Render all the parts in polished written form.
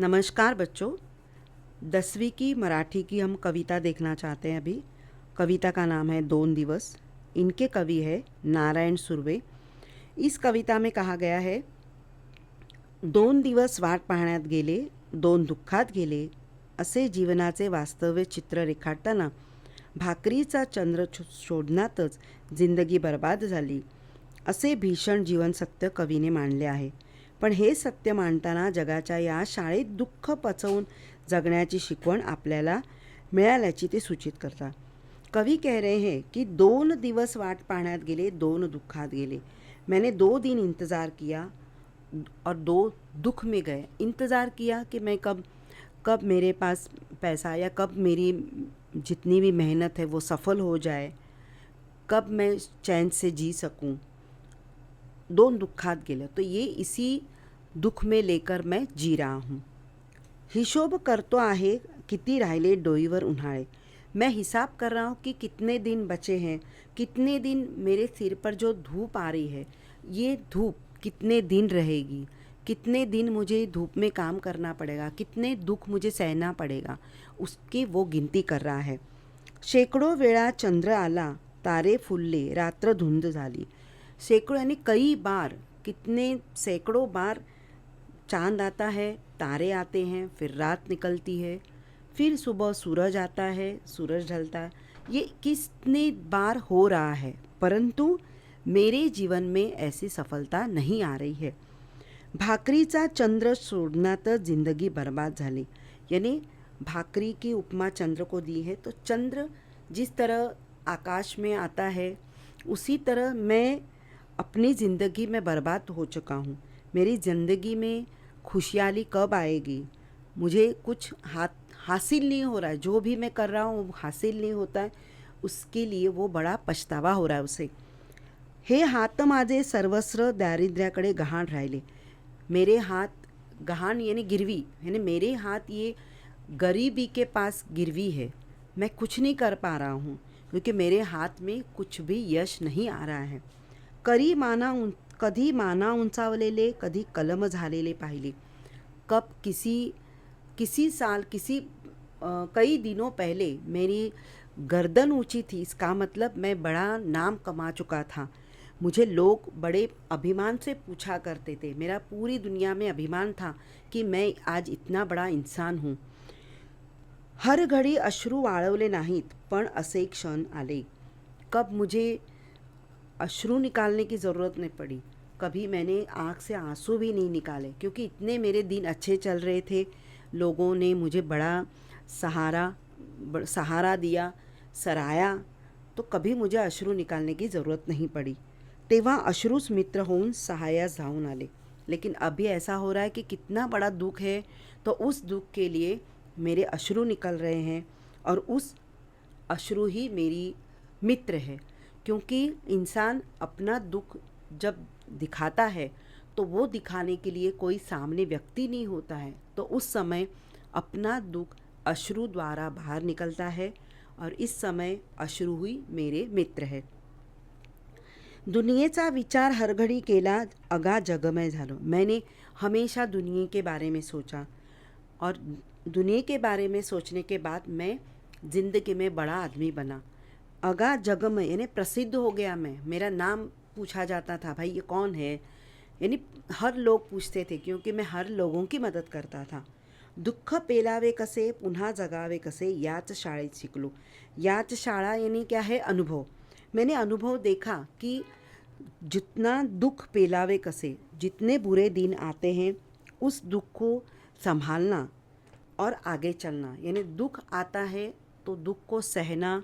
नमस्कार बच्चों। 10वीं की मराठी की हम कविता देखना चाहते हैं अभी। कविता का नाम है 2 दिवस। इनके कवि है नारायण सुर्वे। इस कविता में कहा गया है, 2 दिवस वाट पाहण्यात गेले, 2 दुःखात गेले, असे जीवनाचे वास्तव्य चित्र रेखाटताना भाकरीचा चंद्र शोधण्यातच जिंदगी बर्बाद झाली, असे भीषण जीवन सत्य कवीने मांडले आहे. पण हे सत्य मांडताना जगाच्या या शाळेत दुःख पचवून जगण्याची शिकवण आपल्याला मिळाल्याची ते सूचित करतात. कवि कह रहे हैं कि 2 दिवस वाट पाहण्यात गेले, 2 दुःखात गेले. मैंने 2 दिन इंतज़ार किया और 2 दुख में गए. इंतज़ार किया कि मैं कब कब मेरे पास पैसा या कब मेरी जितनी भी मेहनत है वो सफल हो जाए, कब मैं चैन से जी सकूं. 2 दुःखात गेलं, तो ये इसी दुख में लेकर मैं जी रहा हूँ. हिशोब करतो आहे किती राहिले डोईवर उन्हाळे. मैं हिसाब कर रहा हूँ कि कितने दिन बचे हैं, कितने दिन मेरे सिर पर जो धूप आ रही है, ये धूप कितने दिन रहेगी, कितने दिन मुझे धूप में काम करना पड़ेगा, कितने दुख मुझे सहना पड़ेगा, उसकी वो गिनती कर रहा है. शेकडो वेळा चंद्र आला, तारे फुलले, रात्र धुंद झाली. सैकड़ों यानी कई बार, कितने सैकड़ों बार चांद आता है, तारे आते हैं, फिर रात निकलती है, फिर सुबह सूरज आता है, सूरज ढलता है. ये कितने बार हो रहा है, परंतु मेरे जीवन में ऐसी सफलता नहीं आ रही है. भाकरीचा चंद्र सोडण्यातच जिंदगी बर्बाद झाली. यानी भाकरी की उपमा चंद्र को दी है. तो चंद्र जिस तरह आकाश में आता है, उसी तरह मैं अपनी ज़िंदगी में बर्बाद हो चुका हूँ. मेरी ज़िंदगी में खुशहाली कब आएगी, मुझे कुछ हासिल नहीं हो रहा है. जो भी मैं कर रहा हूँ वो हासिल नहीं होता है, उसके लिए वो बड़ा पछतावा हो रहा है उसे. हे हात माझे सर्वस्व दारिद्र्याकडे गहाण राहिले. मेरे हाथ गहाण यानी गिरवी, यानी मेरे हाथ ये गरीबी के पास गिरवी है. मैं कुछ नहीं कर पा रहा हूँ क्योंकि मेरे हाथ में कुछ भी यश नहीं आ रहा है. कधी माना उंचावलेले, कधी कलम झालेले पाहिले. कब किसी किसी साल कई दिनों पहले मेरी गर्दन ऊंची थी, इसका मतलब मैं बड़ा नाम कमा चुका था. मुझे लोग बड़े अभिमान से पूछा करते थे. मेरा पूरी दुनिया में अभिमान था कि मैं आज इतना बड़ा इंसान हूँ. हर घड़ी अश्रू वाळवले नाहीत, पण असे क्षण आले. कब मुझे अश्रू निकालने की ज़रूरत नहीं पड़ी, कभी मैंने आँख से आंसू भी नहीं निकाले, क्योंकि इतने मेरे दिन अच्छे चल रहे थे. लोगों ने मुझे बड़ा सहारा दिया, सराहाया, तो कभी मुझे अश्रू निकालने की ज़रूरत नहीं पड़ी. तेव्हा अश्रूच मित्र होऊन सहायास धावून आले. लेकिन अभी ऐसा हो रहा है कि कितना बड़ा दुख है, तो उस दुख के लिए मेरे अश्रू निकल रहे हैं, और उस अश्रू ही मेरी मित्र है. क्योंकि इंसान अपना दुख जब दिखाता है तो वो दिखाने के लिए कोई सामने व्यक्ति नहीं होता है, तो उस समय अपना दुख अश्रु द्वारा बाहर निकलता है, और इस समय अश्रु ही मेरे मित्र है. दुनियेचा विचार हर घड़ी केला, अगा जगमय झालो. मैंने हमेशा दुनिया के बारे में सोचा, और दुनिया के बारे में सोचने के बाद मैं ज़िंदगी में बड़ा आदमी बना. अगा जगमय यानी प्रसिद्ध हो गया मैं. मेरा नाम पूछा जाता था, भाई ये कौन है, यानी हर लोग पूछते थे, क्योंकि मैं हर लोगों की मदद करता था. दुःख पेलावे कसे, पुन्हा जगावे कसे, याच शाळेत शिकलो. याच शाळा यानी क्या है, अनुभव. मैंने अनुभव देखा कि जितना दुख पेलावे कसे, जितने बुरे दिन आते हैं उस दुख को संभालना और आगे चलना. यानी दुख आता है तो दुख को सहना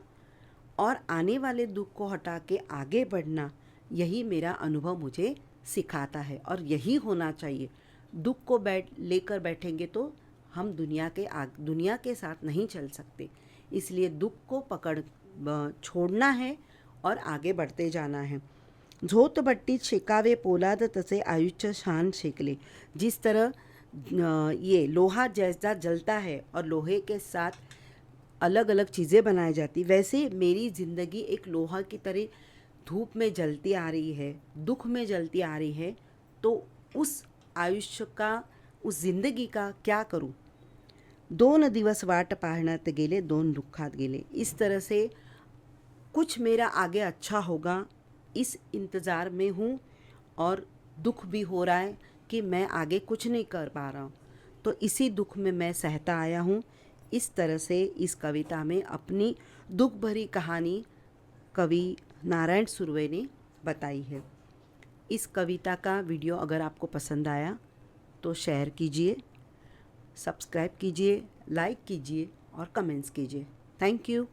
और आने वाले दुख को हटा के आगे बढ़ना, यही मेरा अनुभव मुझे सिखाता है, और यही होना चाहिए. दुख को लेकर बैठेंगे तो हम दुनिया के साथ नहीं चल सकते. इसलिए दुख को छोड़ना है और आगे बढ़ते जाना है. झोतबट्टीत शेकावे पोलाद, तसे आयुष्य शान शेकले. जिस तरह ये लोहा जैसा जलता है और लोहे के साथ अलग अलग चीज़ें बनाई जाती, वैसे मेरी ज़िंदगी एक लोहा की तरह धूप में जलती आ रही है, दुख में जलती आ रही है. तो उस आयुष्य का उस जिंदगी का क्या करूं। 2 दिवस वाट पाहण्यात गेले 2 दुःखात गेले। इस तरह से कुछ मेरा आगे अच्छा होगा इस इंतज़ार में हूँ, और दुख भी हो रहा है कि मैं आगे कुछ नहीं कर पा रहा हूँ, तो इसी दुख में मैं सहता आया हूँ। इस तरह से इस कविता में अपनी दुख भरी कहानी कवि नारायण सुर्वे ने बताई है। इस कविता का वीडियो अगर आपको पसंद आया तो शेयर कीजिए, सब्सक्राइब कीजिए, लाइक कीजिए और कमेंट्स कीजिए। Thank you.